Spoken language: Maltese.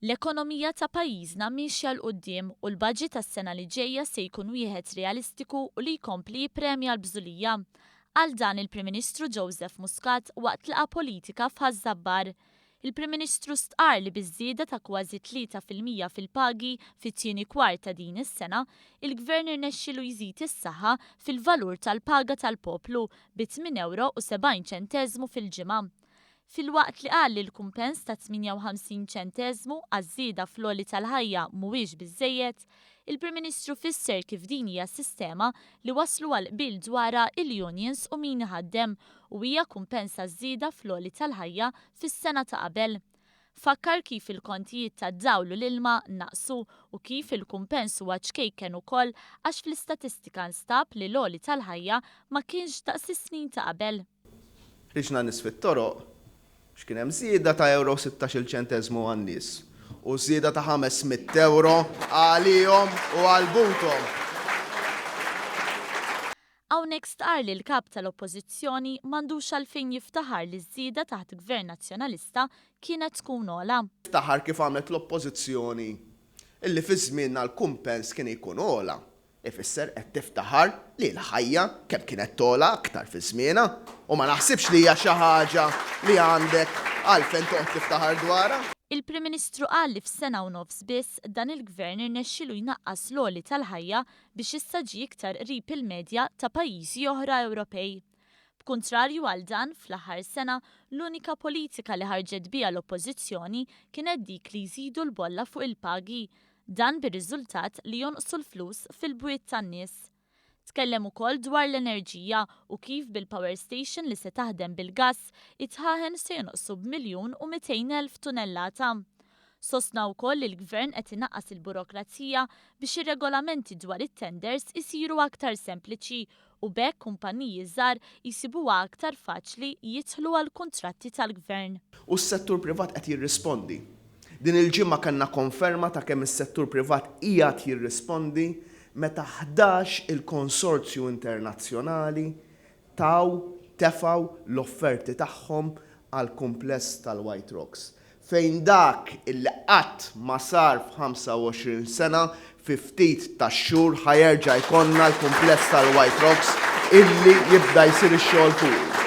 L-ekonomija ta' pajjiżna mixja l quddiem u l-baġit tas-sena li ġejja se jkun wieħed realistiku u li jkompli jippremja l-bżulija. Għal dan il-Prim Ministru Joseph Muscat waqt laqgħa politika f'Ħażabbar. Il-Prim Ministru stqarr li biż-żieda ta' kważi 3% fil-pagi fit-tieni kwart ta' din is-sena, il-Gvern irnexxielu jżid is-saħħa fil-valur tal-paga tal-poplu bi €8.70 fil-ġimgħa. Filwaqt li qal li l-kumpens ta' 58 ċenteżmu għaż-żieda fl-għoli tal-ħajja mhuwiex biżżejjed, il-Prim Ministru fisser kif din hija sistema li waslu għal qbil dwarha il-unions u min iħaddem u hija kumpens għaż-żieda fl-għoli tal-ħajja fis-sena ta' qabel. Fakkar kif il-kontijiet tad-dawl u l-ilma naqsu u kif il-kumpens huwa ċkejken ukoll għax fl-istatistika nstab li l-għoli tal-ħajja ma kienx daqs is-snin ta' qabel. Riġna nies fit-toroq x'kien hemm żieda ta' €16 għan-nies u żieda ta' €500 għalihom u għall-butom. Hawnhekk stqarr li l-kap tal-Oppożizzjoni m'għandux għalfejn jiftaħar li ż-żieda taħt Gvern Nazzjonalista kienet tkun ogħla. Iftaħar kif għamlet l-Oppożizzjoni illi fi żmienna l-kumpens kien ikun ogħla. Ifisser qed tiftaħar li l-ħajja kemm kienet tola aktar fi żmienha u ma naħsibx li hija xi ħaġa li għandek għalfejn toqgħod tiftaħar dwarha. Il-Prim Ministru qal li f'sena u nofs biss dan il-Gvern irnexxielu jnaqqas l-għoli tal-ħajja biex issa ġie iktar qrib il-medja ta' pajjiżi oħra Ewropej. B'kuntrarju għal dan, fl-aħħar sena l-unika politika li ħarġet biha l-Oppożizzjoni kienet dik li jżidu l-bolla fuq il-pagi. Dan bir-riżultat li jonqsu l-flus fil-bwiet tan-nies. Tkellem ukoll dwar l-enerġija u kif bil-power station li se taħdem bil-gass it-ħaħen se jonqsu b'1,200,000 tunellata. Sostna wkoll li l-Gvern qed inaqqas il-burokrazija biex ir-regolamenti dwar it-tenders isiru aktar sempliċi u b'hekk kumpaniji żgħar jisibuha aktar faċli jidħlu għal kuntratti tal-Gvern. U s-settur privat qed jirrispondi. Din il-ġimma kellna konferma ta' kemm is-settur privat qiegħed jirrispondi meta 11 il-konsorzju internazzjonali tefgħu l-offerti tagħhom għall kumpless tal-White Rocks. Fejn dak illi qatt ma sar f'25 sena fi ftit tax-xhur ħajerġa' jkollna l-kumpless tal-White Rocks illi jibda jsir ix-xogħol fuq.